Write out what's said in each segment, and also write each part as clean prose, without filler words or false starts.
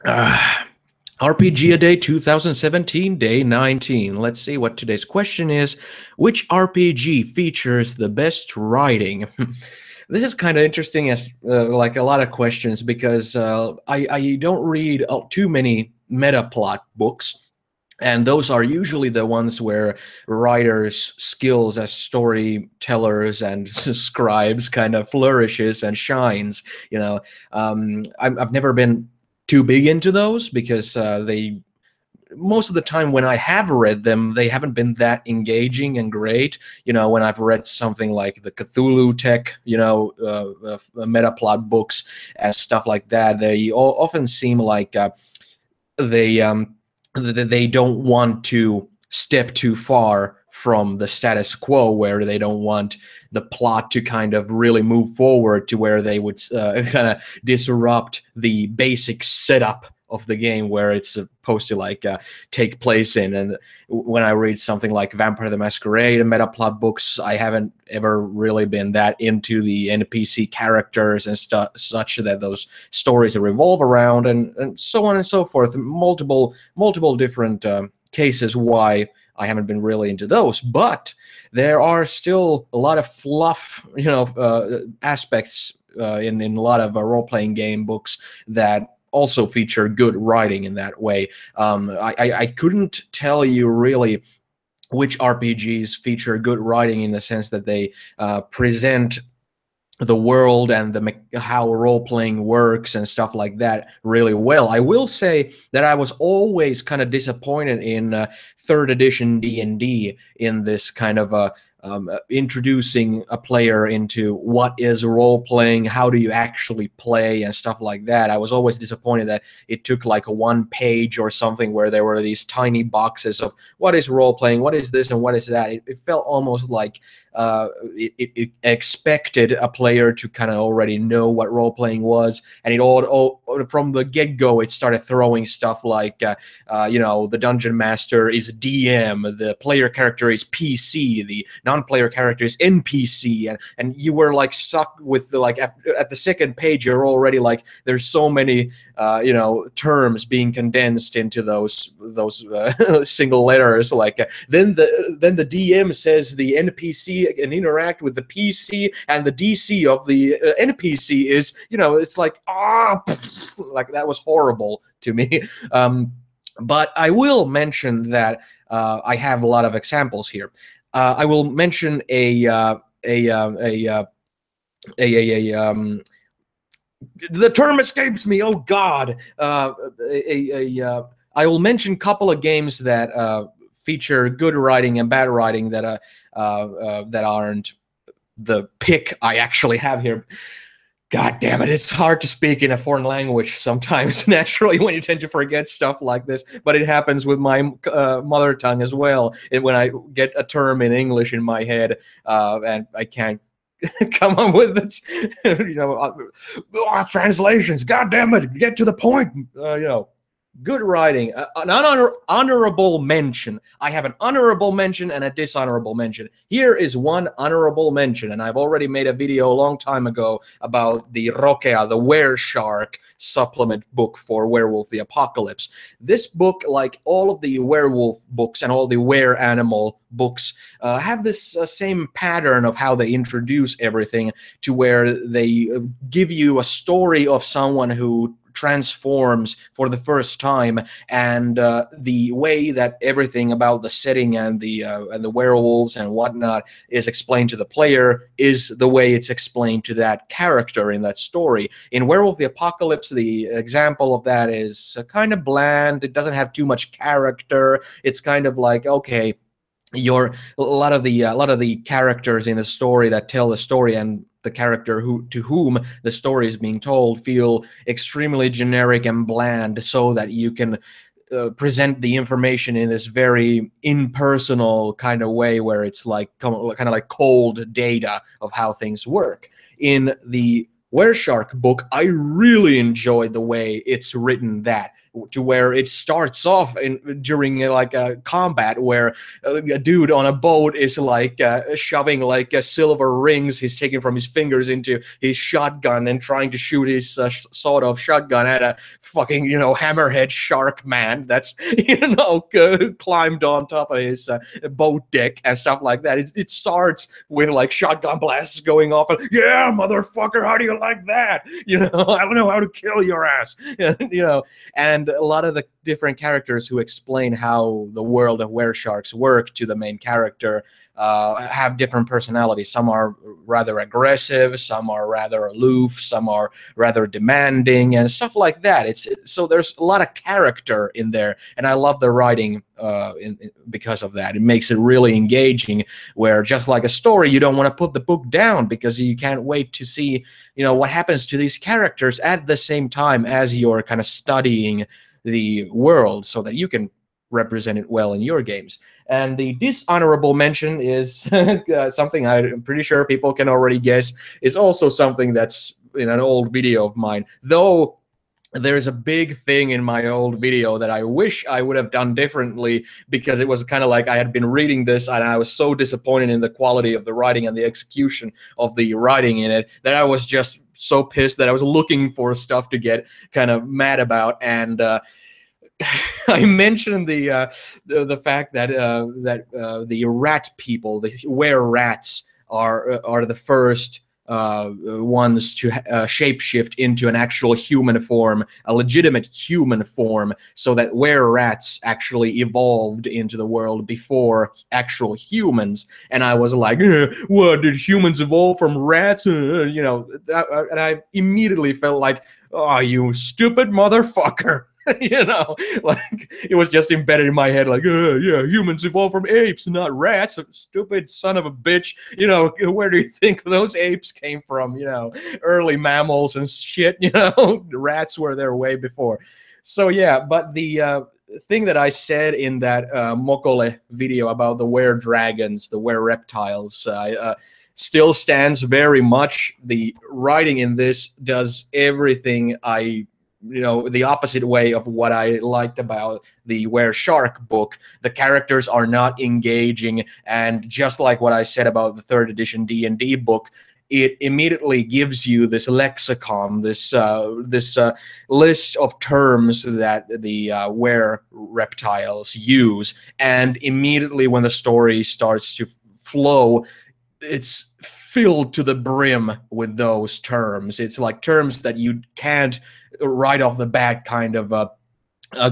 Uh, RPG A Day 2017, day 19. Let's see what today's question is. Which RPG features the best writing? This is kind of interesting as like a lot of questions because I don't read too many meta plot books. And those are usually the ones where writers' skills as storytellers and scribes kind of flourishes and shines. I've never been too big into those because they most of the time when I have read them, they haven't been that engaging and great. When I've read something like the Cthulhu Tech, meta plot books and stuff like that, they often seem like they they don't want to step too far from the status quo, where they don't want the plot to kind of really move forward to where they would kind of disrupt the basic setup of the game where it's supposed to take place in. And when I read something like Vampire the Masquerade and meta plot books, I haven't ever really been that into the NPC characters and such that those stories revolve around, and so on and so forth. Multiple different cases why I haven't been really into those, but there are still a lot of fluff, aspects in a lot of role-playing game books that also feature good writing in that way. I couldn't tell you really which RPGs feature good writing in the sense that they present the world and how role playing works and stuff like that really well. I will say that I was always kind of disappointed in third edition D&D in this kind of introducing a player into what is role playing, how do you actually play, and stuff like that. I was always disappointed that it took like a 1 page or something where there were these tiny boxes of what is role playing, what is this, and what is that. It felt almost like it expected a player to kind of already know what role playing was, and it all from the get go it started throwing stuff like the dungeon master is DM, the player character is PC, the non-player character is NPC, and you were like stuck with the at the second page you're already like there's so many terms being condensed into those single letters. Then the DM says the NPC can interact with the PC, and the DC of the NPC is it's like like that was horrible to me. But I will mention that I have a lot of examples here. I will mention the term escapes me. Oh God! I will mention a couple of games that feature good writing and bad writing that aren't the pick I actually have here. God damn it, it's hard to speak in a foreign language sometimes, naturally, when you tend to forget stuff like this. But it happens with my mother tongue as well. When I get a term in English in my head and I can't come up with it, translations. God damn it, get to the point. Good writing. An honorable mention. I have an honorable mention and a dishonorable mention. Here is one honorable mention, and I've already made a video a long time ago about the Rokea, the Wereshark supplement book for Werewolf the Apocalypse. This book, like all of the werewolf books and all the were animal books, have this same pattern of how they introduce everything, to where they give you a story of someone who transforms for the first time, and the way that everything about the setting and the werewolves and whatnot is explained to the player is the way it's explained to that character in that story. In Werewolf the Apocalypse, the example of that is kind of bland. It doesn't have too much character. It's kind of like, okay, a lot of the characters in the story that tell the story and the character to whom the story is being told feel extremely generic and bland, so that you can present the information in this very impersonal kind of way, where it's like kind of like cold data of how things work. In the Wereshark book, I really enjoyed the way it's written, that to where it starts off during like a combat where a dude on a boat is like shoving like silver rings he's taking from his fingers into his shotgun and trying to shoot his sawed off shotgun at a fucking, you know, hammerhead shark man that's, you know, climbed on top of his boat deck and stuff like that. It starts with like shotgun blasts going off and, yeah, motherfucker, how do you like that? You know, I don't know how to kill your ass. You know, and a lot of the different characters who explain how the world of weresharks work to the main character have different personalities. Some are rather aggressive, some are rather aloof, some are rather demanding, and stuff like that. So there's a lot of character in there, and I love the writing because of that. It makes it really engaging. Where just like a story, you don't want to put the book down because you can't wait to see, you know, what happens to these characters at the same time as you're kind of studying the world, so that you can represent it well in your games. And the dishonorable mention is something I'm pretty sure people can already guess, is also something that's in an old video of mine. Though there's a big thing in my old video that I wish I would have done differently, because it was kind of like I had been reading this and I was so disappointed in the quality of the writing and the execution of the writing in it that I was just so pissed that I was looking for stuff to get kind of mad about. And I mentioned the fact that the rat people, the were-rats, are the first ones to shapeshift into an actual human form, a legitimate human form, so that were-rats actually evolved into the world before actual humans. And I was like, what, did humans evolve from rats? You know, and I immediately felt like, oh, you stupid motherfucker. You know, like it was just embedded in my head, like, yeah, humans evolved from apes, not rats. Stupid son of a bitch. You know, where do you think those apes came from? You know, early mammals and shit. You know, rats were there way before. So yeah, but the thing that I said in that Mokole video about the were-dragons, the were-reptiles, still stands very much. The writing in this does everything the opposite way of what I liked about the Wereshark book. The characters are not engaging, and just like what I said about the 3rd edition D&D book, it immediately gives you this lexicon, this list of terms that the were-reptiles use, and immediately when the story starts to flow, it's filled to the brim with those terms. It's like terms that you can't right off the bat kind of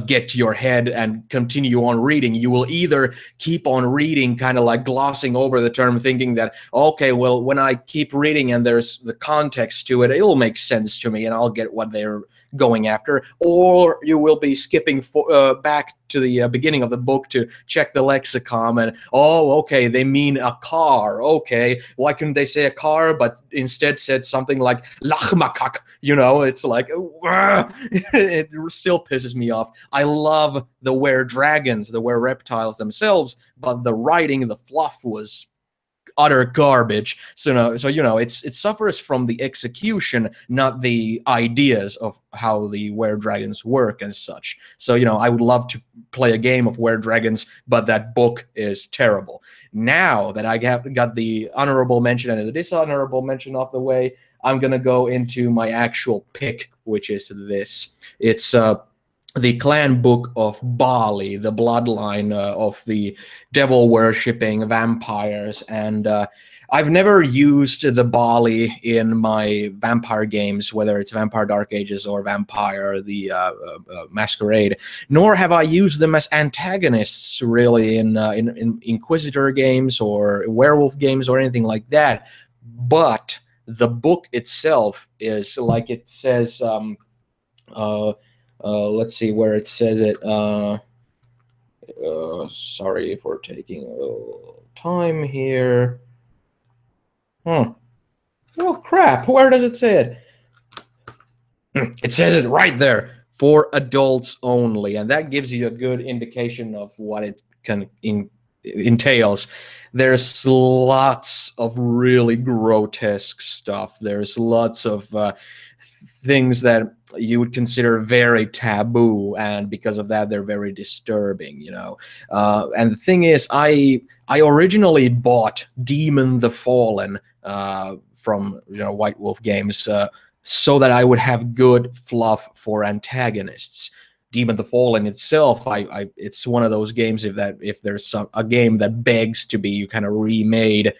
get to your head and continue on reading. You will either keep on reading, kind of like glossing over the term, thinking that, okay, well, when I keep reading and there's the context to it, it'll make sense to me and I'll get what they're going after. Or you will be skipping back to the beginning of the book to check the lexicon and, oh, okay, they mean a car. Okay, why couldn't they say a car but instead said something like lachmakak? You know, it's like, it still pisses me off. I love the were-dragons, the were-reptiles themselves, but the writing, the fluff was utter garbage. So you know, it suffers from the execution, not the ideas of how the were-dragons work and such. So, you know, I would love to play a game of were-dragons, but that book is terrible. Now that I got the honorable mention and the dishonorable mention off the way, I'm gonna go into my actual pick, which is this. It's the clan book of Bali, the bloodline of the devil-worshipping vampires. And I've never used the Bali in my vampire games, whether it's Vampire Dark Ages or Vampire the Masquerade, nor have I used them as antagonists, really, in Inquisitor games or werewolf games or anything like that. But the book itself is, like it says, let's see where it says it. Sorry for taking a little time here. Oh crap, where does it say it? It says it right there, for adults only, and that gives you a good indication of what it can entails. There's lots of really grotesque stuff. There's lots of things that you would consider very taboo, and because of that, they're very disturbing. You know, and the thing is, I originally bought Demon the Fallen from White Wolf Games so that I would have good fluff for antagonists. Demon the Fallen itself, it's one of those games if there's a game that begs to be kind of remade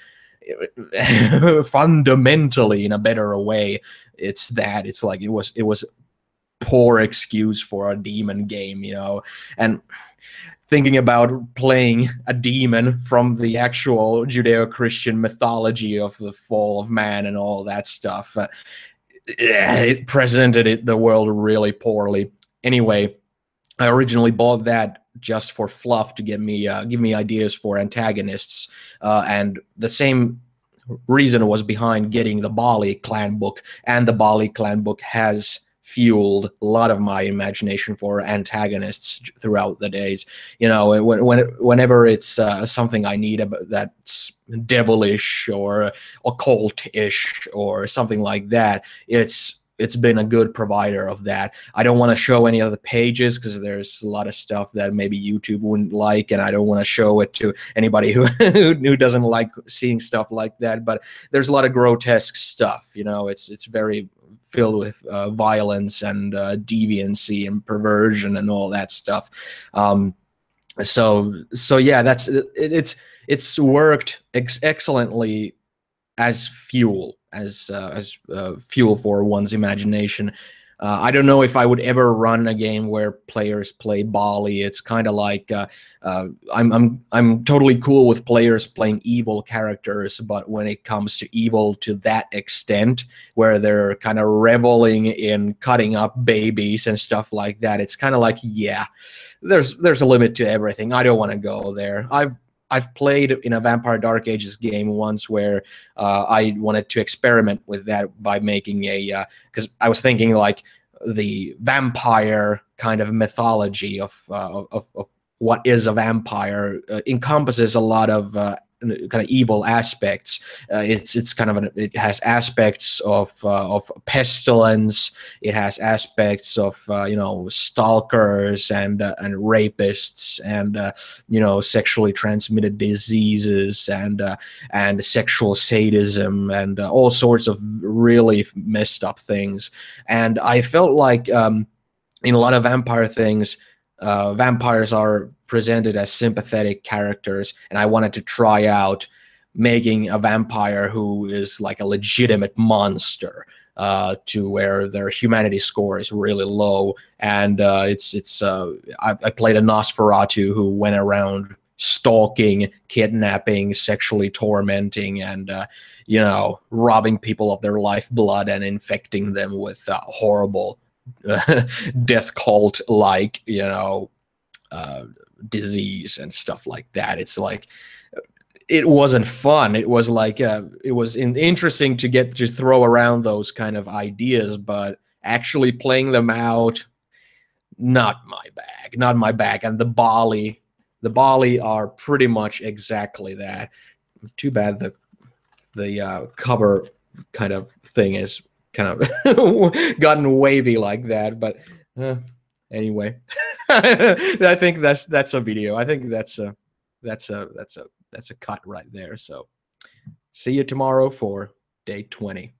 fundamentally in a better way, it's that. It's like it was poor excuse for a demon game, and thinking about playing a demon from the actual Judeo-Christian mythology of the fall of man and all that stuff, it presented the world really poorly. Anyway, I originally bought that just for fluff to give me ideas for antagonists, and the same reason was behind getting the Bali clan book, and the Bali clan book has fueled a lot of my imagination for antagonists throughout the days. Whenever it's something I need that's devilish or occult-ish or something like that, it's been a good provider of that. I don't want to show any of the pages because there's a lot of stuff that maybe YouTube wouldn't like, and I don't want to show it to anybody who doesn't like seeing stuff like that. But there's a lot of grotesque stuff. It's very filled with violence and deviancy and perversion and all that stuff. So yeah, it's worked excellently as fuel, as fuel for one's imagination. I don't know if I would ever run a game where players play Bali. It's kind of like I'm totally cool with players playing evil characters, but when it comes to evil to that extent, where they're kind of reveling in cutting up babies and stuff like that, it's kind of like, yeah, there's a limit to everything. I don't want to go there. I've played in a Vampire Dark Ages game once where I wanted to experiment with that by making because I was thinking like the vampire kind of mythology of what is a vampire encompasses a lot of kind of evil aspects. It's kind of it has aspects of pestilence. It has aspects of stalkers and rapists and sexually transmitted diseases and sexual sadism and all sorts of really messed up things. And I felt like in a lot of vampire things, vampires are presented as sympathetic characters, and I wanted to try out making a vampire who is like a legitimate monster, to where their humanity score is really low. And I played a Nosferatu who went around stalking, kidnapping, sexually tormenting, and robbing people of their lifeblood and infecting them with horrible death cult like disease and stuff like that. It's like it wasn't fun. It was like it was interesting to get to throw around those kind of ideas, but actually playing them out, not my bag. And the Bali are pretty much exactly that. Too bad the cover kind of thing is kind of gotten wavy like that, but anyway. I think that's a video. I think that's a cut right there. So see you tomorrow for day 20.